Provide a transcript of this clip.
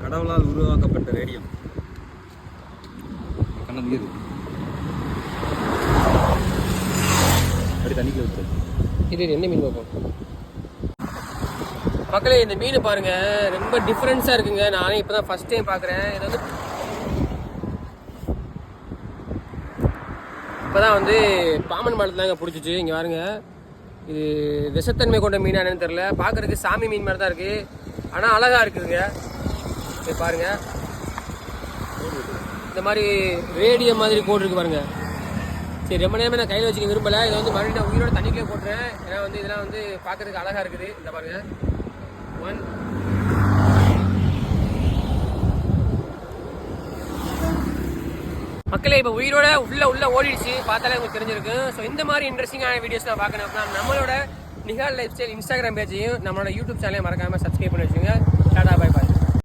கடவுளால் உருவாக்கப்பட்ட ரேடியம். கண்ணது அப்படி தண்ணிக்கு ஊற்று. இது என்ன மீன் பார்ப்போம் மக்களே. இந்த மீன் பாருங்க, ரொம்ப டிஃப்ரென்ஸா இருக்குங்க. நானே இப்பதான் ஃபர்ஸ்ட் டைம் பாக்குறேன். இது வந்து இப்பதான் வந்து பாம்பன் பாலத்துல தாங்க பிடிச்சிச்சு. இங்க பாருங்க, இது விஷத்தன்மை கொண்ட மீனா என்னன்னு தெரியல. பாக்குறதுக்கு சாமி மீன் மாதிரி தான் இருக்கு, ஆனா அழகா இருக்குதுங்க. இது பாருங்க, இந்த மாதிரி ரேடியம் மாதிரி கோடு இருக்கு பாருங்க. சரி, ரொம்ப நேரமே நான் கையில் வச்சுக்க விரும்பல. இதை வந்து மறுபடியும் நான் உயிரோட தண்ணிக்கே போட்டுறேன். ஏன்னா வந்து இதெல்லாம் வந்து பார்க்கறதுக்கு அழகா இருக்குது. இந்த பாருங்க, மக்களே இப்போ உயிரோட உள்ள ஓடிடுச்சு. பார்த்தாலே உங்களுக்கு தெரிஞ்சிருக்கு. ஸோ இந்த மாதிரி இன்ட்ரெஸ்டிங்கான வீடியோஸ் நான் பார்க்கணும் அப்படின்னா நம்மளோட நிகால் லைஃப் ஸ்டைல் இன்ஸ்டாகிராம் பேஜையும் நம்மளோட யூடியூப் சேனலையும் மறக்காம சப்ஸ்கிரைப் பண்ணி வச்சுங்க. Tata bye.